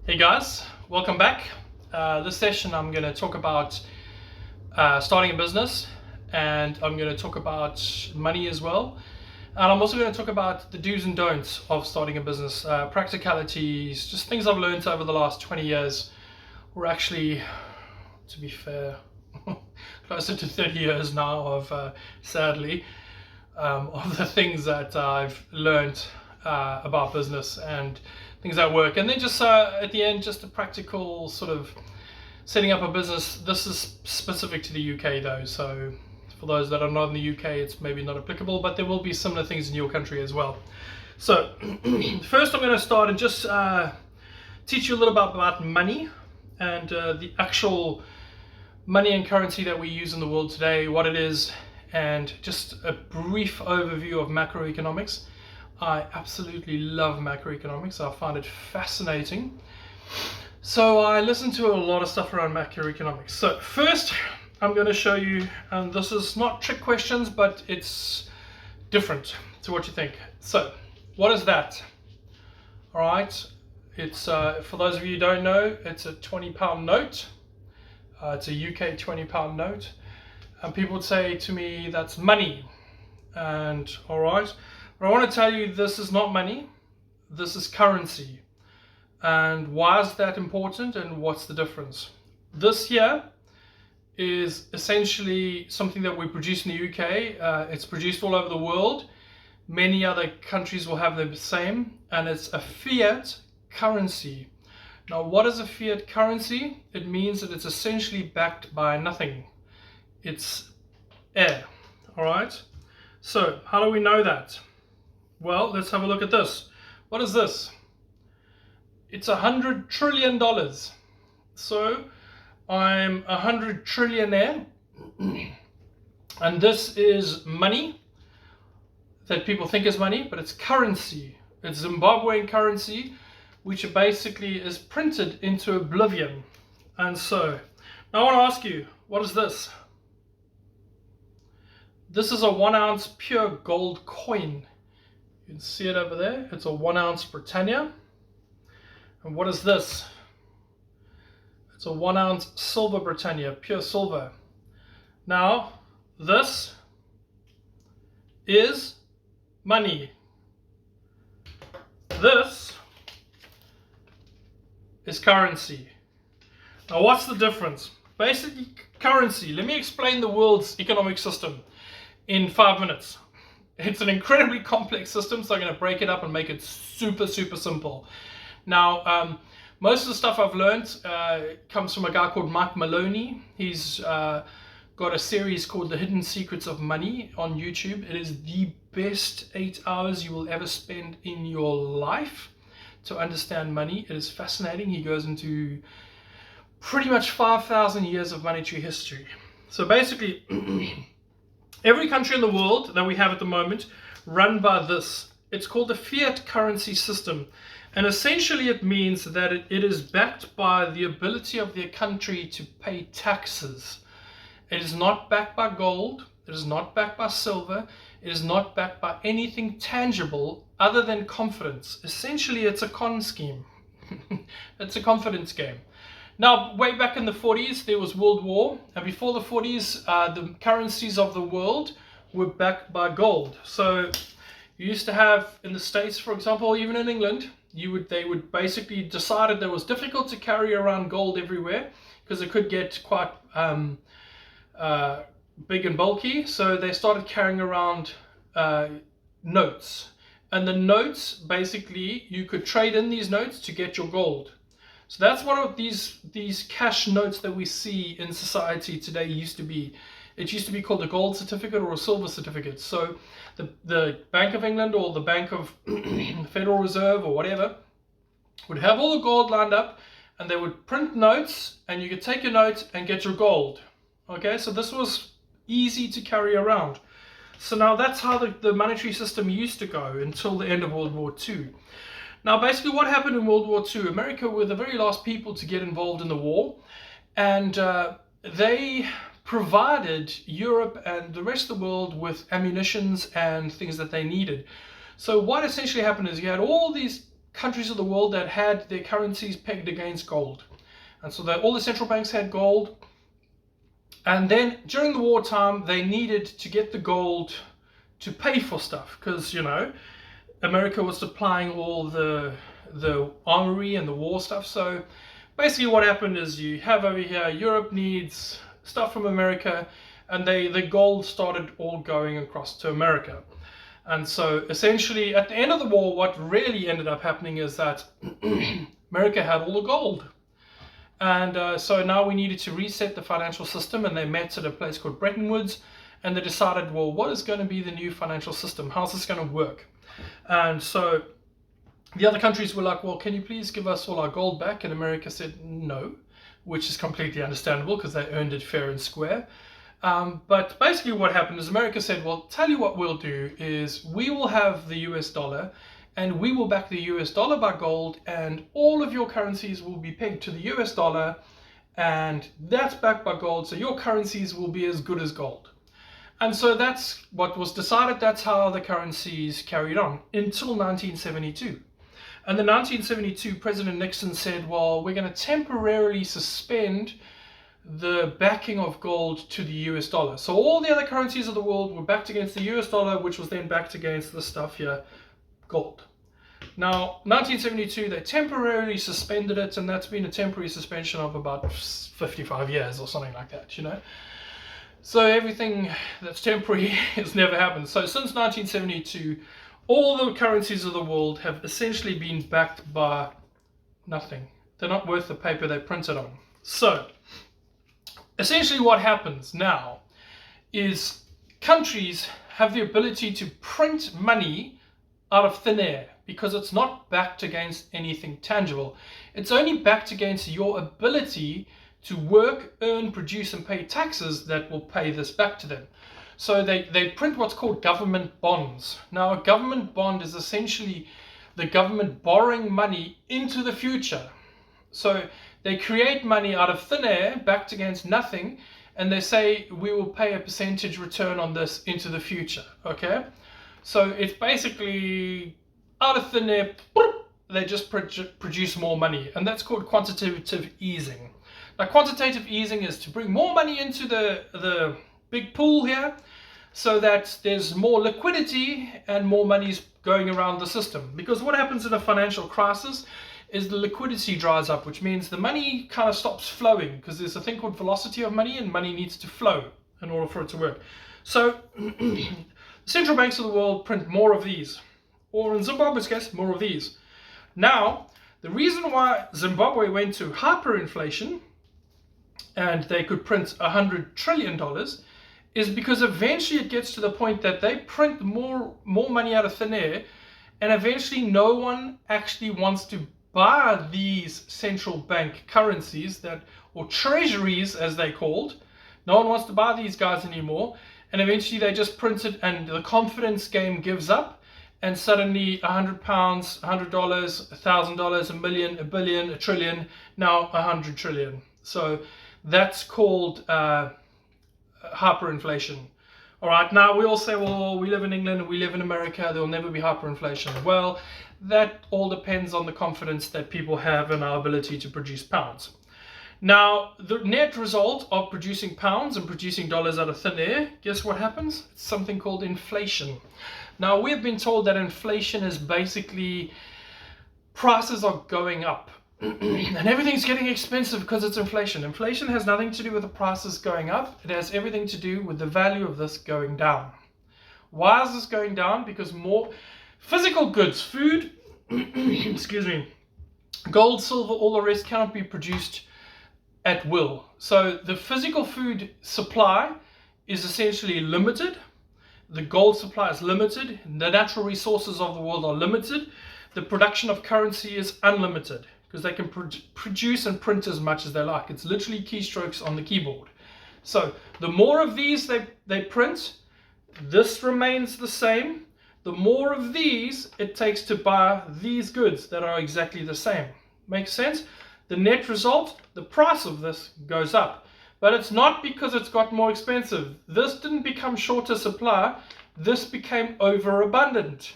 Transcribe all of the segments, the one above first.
Hey guys, welcome back. This session I'm going to talk about starting a business, and I'm going to talk about money as well. And I'm also going to talk about the do's and don'ts of starting a business, practicalities, just things I've learned over the last 20 years, or actually, to be fair, closer to 30 years now of, sadly, of the things that I've learned about business and things that work. And then just at the end, just a practical sort of setting up a business. This is specific to the UK though, so for those that are not in the UK, it's maybe not applicable, but there will be similar things in your country as well. So first I'm going to start and just teach you a little bit about money and the actual money and currency that we use in the world today, what it is, and just a brief overview of macroeconomics. I absolutely love macroeconomics. I find it fascinating. So I listen to a lot of stuff around macroeconomics. So first, I'm going to show you, and this is not trick questions, but it's different to what you think. So what is that? All right. It's, for those of you who don't know, it's a £20 note. It's a UK £20 note. And people would say to me, that's money. And all right. But I want to tell you, this is not money, this is currency. And why is that important and what's the difference? This here is essentially something that we produce in the UK. It's produced all over the world. Many other countries will have the same, and it's a fiat currency. Now, what is a fiat currency? It means that it's essentially backed by nothing. It's air, all right? So how do we know that? Well, let's have a look at this. What is this? It's $100 trillion. So I'm 100 trillionaire, and this is money that people think is money, but it's currency. It's Zimbabwean currency, which basically is printed into oblivion. And so now I want to ask you, what is this? This is a 1 ounce pure gold coin. You can see it over there. It's a 1 ounce Britannia. And what is this? It's a 1 ounce silver Britannia, pure silver. Now, this is money. This is currency. Now, what's the difference? Basically, currency. Let me explain the world's economic system in 5 minutes. It's an incredibly complex system, so I'm going to break it up and make it super simple. Now, most of the stuff I've learned comes from a guy called Mike Maloney. He's got a series called The Hidden Secrets of Money on YouTube. It is the best 8 hours you will ever spend in your life to understand money. It is fascinating. He goes into pretty much 5,000 years of monetary history. So basically, every country in the world that we have at the moment run by this. It's called the fiat currency system. And essentially it means that it is backed by the ability of their country to pay taxes. It is not backed by gold. It is not backed by silver. It is not backed by anything tangible other than confidence. Essentially, it's a con scheme. It's a confidence game. Now, way back in the 40s, there was World War, and before the 40s, the currencies of the world were backed by gold. So you used to have in the States, for example, even in England, they would basically decided that it was difficult to carry around gold everywhere because it could get quite big and bulky. So they started carrying around notes, and the notes basically you could trade in these notes to get your gold. So that's what of these cash notes that we see in society today used to be. It used to be called a gold certificate or a silver certificate. So the Bank of England or the Bank of Federal Reserve or whatever would have all the gold lined up, and they would print notes, and you could take your note and get your gold. Okay, so this was easy to carry around. So now that's how the monetary system used to go until the end of World War II. Now, basically what happened in World War II, America were the very last people to get involved in the war, and they provided Europe and the rest of the world with ammunitions and things that they needed. So what essentially happened is you had all these countries of the world that had their currencies pegged against gold. And so all the central banks had gold. And then during the wartime, they needed to get the gold to pay for stuff because, you know, America was supplying all the armory and the war stuff. So basically what happened is you have over here, Europe needs stuff from America, and the gold started all going across to America. And so essentially at the end of the war, what really ended up happening is that America had all the gold. And so now we needed to reset the financial system, and they met at a place called Bretton Woods, and they decided, well, what is going to be the new financial system? How's this going to work? And so the other countries were like, well, can you please give us all our gold back? And America said no, which is completely understandable because they earned it fair and square. But basically what happened is America said, well, tell you what we'll do is we will have the US dollar, and we will back the US dollar by gold, and all of your currencies will be pegged to the US dollar, and that's backed by gold, so your currencies will be as good as gold. And so that's what was decided. That's how the currencies carried on until 1972. And in 1972, President Nixon said, well, we're going to temporarily suspend the backing of gold to the US dollar. So all the other currencies of the world were backed against the US dollar, which was then backed against the stuff here, gold. Now, 1972, they temporarily suspended it, and that's been a temporary suspension of about 55 years or something like that, you know. So everything that's temporary has never happened. So since 1972, all the currencies of the world have essentially been backed by nothing. They're not worth the paper they printed on. So essentially what happens now is countries have the ability to print money out of thin air because it's not backed against anything tangible. It's only backed against your ability to work, earn, produce, and pay taxes that will pay this back to them. So they print what's called government bonds. Now, a government bond is essentially the government borrowing money into the future. So they create money out of thin air, backed against nothing, and they say, we will pay a percentage return on this into the future, okay? So it's basically out of thin air, they just produce more money, and that's called quantitative easing. Now, quantitative easing is to bring more money into the big pool here so that there's more liquidity and more money's going around the system. Because what happens in a financial crisis is the liquidity dries up, which means the money kind of stops flowing because there's a thing called velocity of money, and money needs to flow in order for it to work. So central banks of the world print more of these, or in Zimbabwe's case, more of these. Now, the reason why Zimbabwe went to hyperinflation and they could print $100 trillion is because eventually it gets to the point that they print more money out of thin air, and eventually no one actually wants to buy these central bank currencies or treasuries as they called. No one wants to buy these guys anymore, and eventually they just print it, and the confidence game gives up, and suddenly £100, $100, $1,000, a million, a billion, a trillion, now 100 trillion. So that's called hyperinflation. All right, now we all say, well, we live in England and we live in America, there will never be hyperinflation. Well, that all depends on the confidence that people have in our ability to produce pounds. Now, the net result of producing pounds and producing dollars out of thin air, guess what happens? It's something called inflation. Now, we've been told that inflation is basically prices are going up. And everything's getting expensive because it's inflation. Inflation has nothing to do with the prices going up. It has everything to do with the value of this going down. Why is this going down? Because more physical goods, food, excuse me, gold, silver, all the rest cannot be produced at will. So the physical food supply is essentially limited. The gold supply is limited. The natural resources of the world are limited. The production of currency is unlimited, because they can produce and print as much as they like. It's literally keystrokes on the keyboard. So the more of these they print, this remains the same. The more of these it takes to buy these goods that are exactly the same. Makes sense? The net result, the price of this goes up. But it's not because it's got more expensive. This didn't become shorter supply. This became overabundant.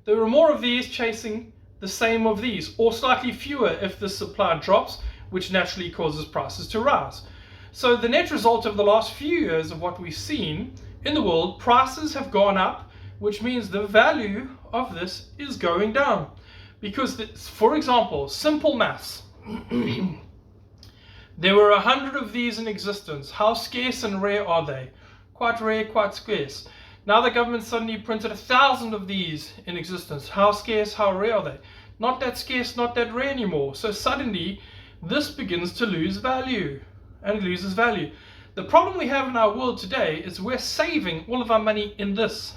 There were more of these chasing the same of these, or slightly fewer if the supply drops, which naturally causes prices to rise. So the net result of the last few years of what we've seen in the world, prices have gone up, which means the value of this is going down. Because, for example, simple maths. There were 100 of these in existence. How scarce and rare are they? Quite rare, quite scarce. Now the government suddenly printed 1,000 of these in existence. How scarce, how rare are they? Not that scarce, not that rare anymore. So suddenly this begins to lose value, and it loses value. The problem we have in our world today is we're saving all of our money in this,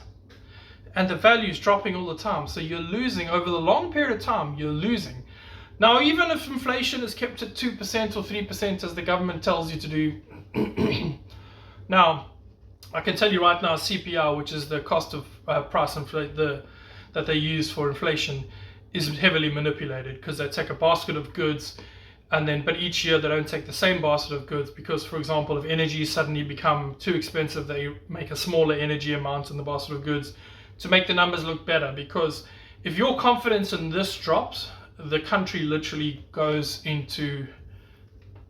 and the value is dropping all the time. So you're losing over the long period of time, you're losing. Now, even if inflation is kept at 2% or 3% as the government tells you to do, now, I can tell you right now, CPI, which is the cost of price that they use for inflation, is heavily manipulated because they take a basket of goods, and then but each year they don't take the same basket of goods because, for example, if energy suddenly become too expensive, they make a smaller energy amount in the basket of goods to make the numbers look better. Because if your confidence in this drops, the country literally goes into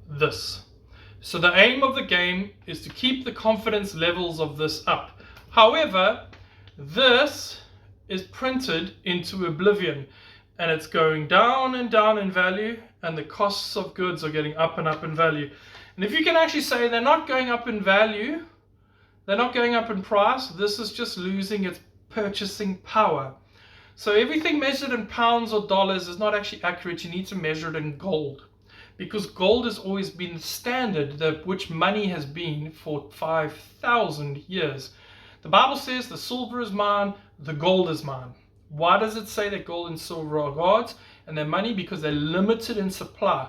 this. So the aim of the game is to keep the confidence levels of this up. However, this is printed into oblivion, and it's going down and down in value, and the costs of goods are getting up and up in value. And if you can actually say they're not going up in value, they're not going up in price, this is just losing its purchasing power. So everything measured in pounds or dollars is not actually accurate. You need to measure it in gold, because gold has always been the standard which money has been for 5,000 years. The Bible says the silver is mine, the gold is mine. Why does it say that gold and silver are God's and they're money? Because they're limited in supply.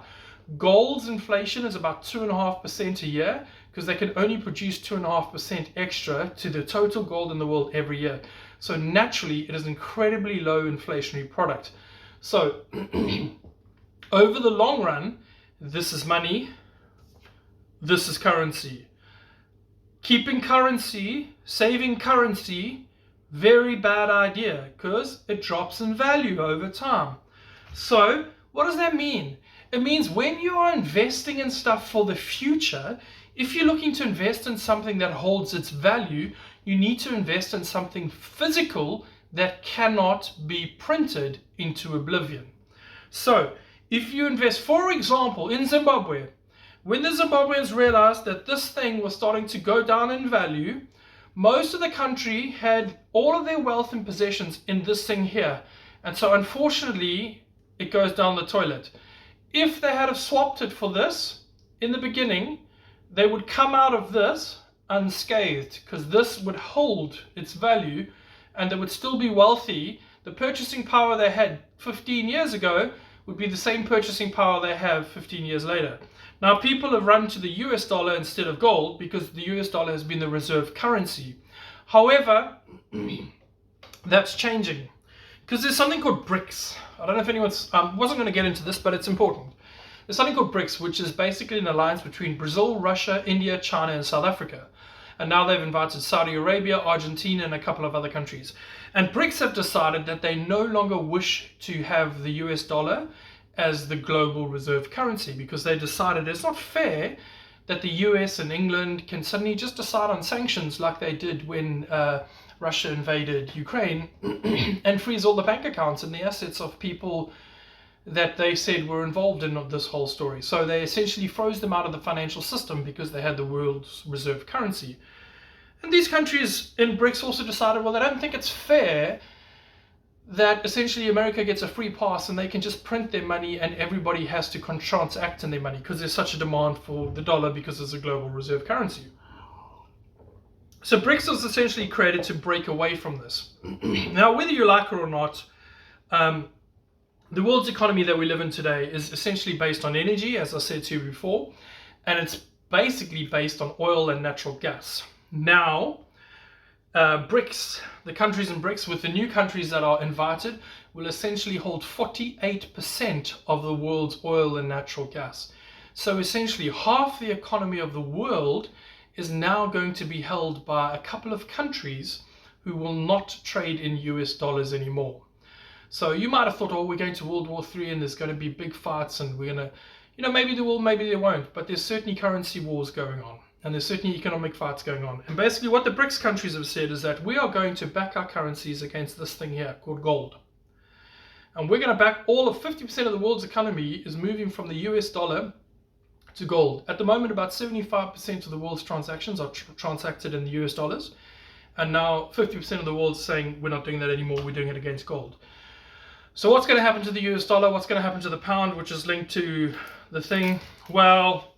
Gold's inflation is about 2.5% a year because they can only produce 2.5% extra to the total gold in the world every year. So naturally, it is an incredibly low inflationary product. So over the long run, this is money, this is currency. Keeping currency, saving currency, very bad idea because it drops in value over time. So what does that mean? It means when you are investing in stuff for the future, if you're looking to invest in something that holds its value, you need to invest in something physical that cannot be printed into oblivion. So if you invest, for example, in Zimbabwe, when the Zimbabweans realized that this thing was starting to go down in value, most of the country had all of their wealth and possessions in this thing here. And so unfortunately, it goes down the toilet. If they had have swapped it for this in the beginning, they would come out of this unscathed because this would hold its value and they would still be wealthy. The purchasing power they had 15 years ago would be the same purchasing power they have 15 years later. Now people have run to the US dollar instead of gold because the US dollar has been the reserve currency. However, that's changing because there's something called BRICS. I don't know if anyone's, wasn't going to get into this, but it's important. There's something called BRICS, which is basically an alliance between Brazil, Russia, India, China, and South Africa. And now they've invited Saudi Arabia, Argentina, and a couple of other countries. And BRICS have decided that they no longer wish to have the US dollar as the global reserve currency because they decided it's not fair that the US and England can suddenly just decide on sanctions like they did when Russia invaded Ukraine and freeze all the bank accounts and the assets of people that they said were involved in this whole story. So they essentially froze them out of the financial system because they had the world's reserve currency. And these countries in BRICS also decided, well, they don't think it's fair that essentially America gets a free pass and they can just print their money and everybody has to transact in their money because there's such a demand for the dollar because it's a global reserve currency. So BRICS was essentially created to break away from this. Now, whether you like it or not, the world's economy that we live in today is essentially based on energy, as I said to you before, and it's basically based on oil and natural gas. Now, BRICS, the countries in BRICS, with the new countries that are invited, will essentially hold 48% of the world's oil and natural gas. So essentially half the economy of the world is now going to be held by a couple of countries who will not trade in US dollars anymore. So you might have thought, oh, we're going to World War III and there's going to be big fights and we're going to, maybe there will, maybe there won't. But there's certainly currency wars going on. And there's certainly economic fights going on. And basically what the BRICS countries have said is that we are going to back our currencies against this thing here called gold. And we're going to back all of 50% of the world's economy is moving from the US dollar to gold. At the moment, about 75% of the world's transactions are transacted in the US dollars. And now 50% of the world's saying we're not doing that anymore, we're doing it against gold. So what's going to happen to the US dollar? What's going to happen to the pound, which is linked to the thing? Well,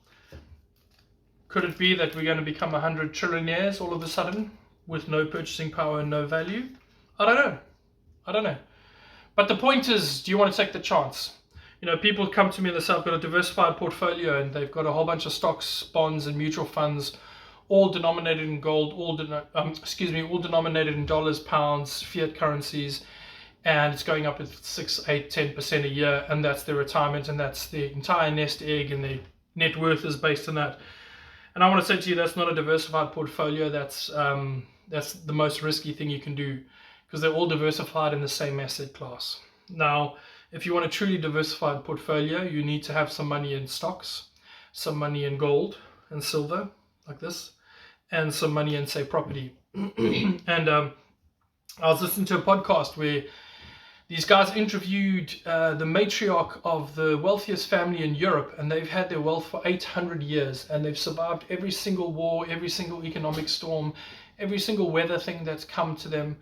could it be that we're going to become 100 trillionaires all of a sudden with no purchasing power and no value? I don't know. But the point is, do you want to take the chance? People come to me and they say, I've got a diversified portfolio and they've got a whole bunch of stocks, bonds and mutual funds, all denominated in gold, all denominated in dollars, pounds, fiat currencies, and it's going up at 6, 8, 10% a year, and that's their retirement, and that's the entire nest egg, and their net worth is based on that. And I want to say to you, that's not a diversified portfolio. That's the most risky thing you can do, because they're all diversified in the same asset class. Now, if you want a truly diversified portfolio, you need to have some money in stocks, some money in gold and silver, like this, and some money in, say, property. And I was listening to a podcast where these guys interviewed the matriarch of the wealthiest family in Europe, and they've had their wealth for 800 years, and they've survived every single war, every single economic storm, every single weather thing that's come to them.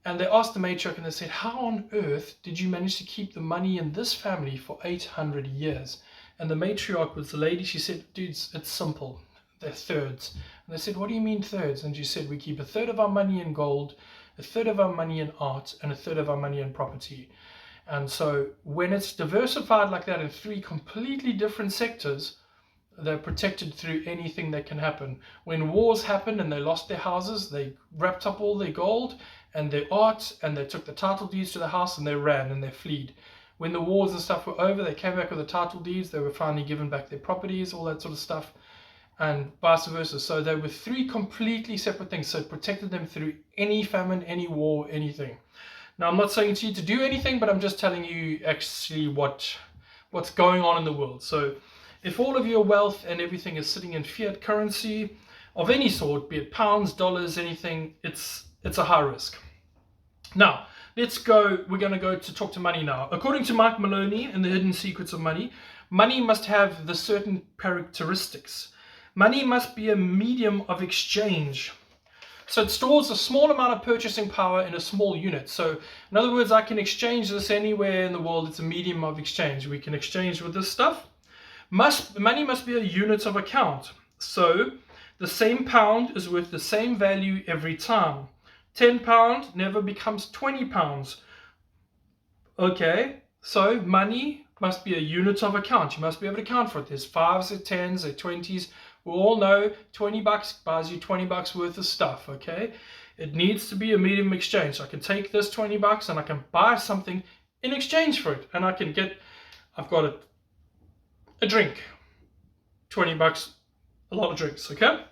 And they asked the matriarch and they said, how on earth did you manage to keep the money in this family for 800 years? And the matriarch was the lady. She said, dudes, it's simple. They're thirds. And they said, what do you mean thirds? And she said, we keep a third of our money in gold, a third of our money in art, and a third of our money in property. And so when it's diversified like that in 3 completely different sectors, they're protected through anything that can happen. When wars happened and they lost their houses, they wrapped up all their gold and their art, and they took the title deeds to the house and they ran and they fled. When the wars and stuff were over, they came back with the title deeds, they were finally given back their properties, all that sort of stuff, and vice versa. So they were 3 completely separate things. So it protected them through any famine, any war, anything. Now, I'm not saying to you to do anything, but I'm just telling you actually what's going on in the world. So if all of your wealth and everything is sitting in fiat currency of any sort, be it pounds, dollars, anything, it's a high risk. Now, let's go. We're going to go to talk to money now. According to Mike Maloney in The Hidden Secrets of Money, money must have the certain characteristics. Money must be a medium of exchange. So it stores a small amount of purchasing power in a small unit. So in other words, I can exchange this anywhere in the world. It's a medium of exchange. We can exchange with this stuff. Money must be a unit of account. So the same pound is worth the same value every time. £10 never becomes £20. Okay, so money must be a unit of account. You must be able to account for it. There's 5s, there's 10s, there's 20s. We all know $20 buys you $20 worth of stuff, okay? It needs to be a medium exchange. So I can take this $20 and I can buy something in exchange for it. And I've got a drink, $20, a lot of drinks, okay?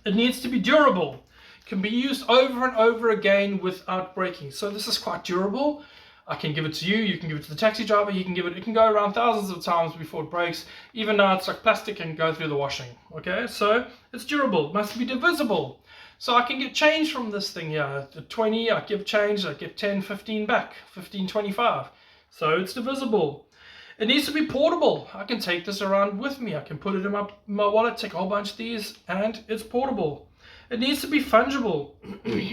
It needs to be durable. Can be used over and over again without breaking. So this is quite durable. I can give it to you, you can give it to the taxi driver, it can go around thousands of times before it breaks. Even now it's like plastic and go through the washing. Okay, so it's durable, it must be divisible. So I can get change from this thing here. The 20, I give change, I give 10, 15 back, 15, 25. So it's divisible. It needs to be portable. I can take this around with me. I can put it in my wallet, take a whole bunch of these, and it's portable. It needs to be fungible,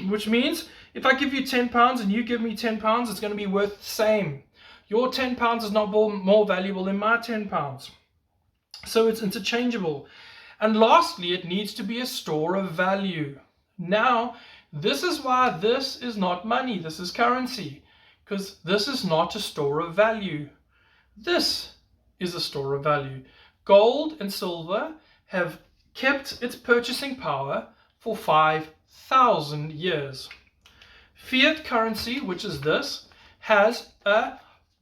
which means if I give you £10 and you give me £10, it's going to be worth the same. Your £10 is not more valuable than my £10. So it's interchangeable. And lastly, it needs to be a store of value. Now, this is why this is not money, this is currency, because this is not a store of value. This is a store of value. Gold and silver have kept its purchasing power for 5,000 years. Fiat currency, which is this, has a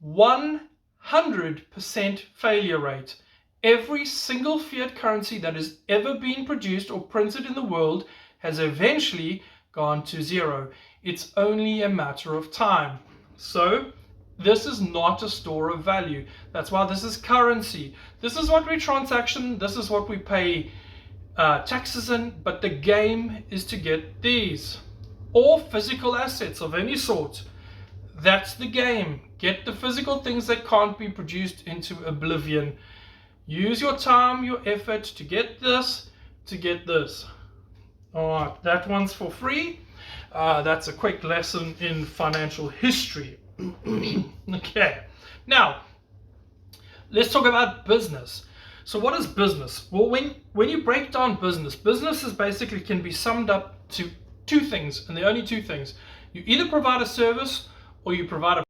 100% failure rate. Every single fiat currency that has ever been produced or printed in the world has eventually gone to zero. It's only a matter of time. So this is not a store of value. That's why this is currency. This is what we transaction. This is what we pay taxes in. But the game is to get these, or physical assets of any sort. That's the game. Get the physical things that can't be produced into oblivion. Use your time, your effort to get this, to get this. Alright, that one's for free. That's a quick lesson in financial history. Okay, now let's talk about business. So what is business? Well, when you break down business is basically can be summed up to two things, and the only two things. You either provide a service or you provide a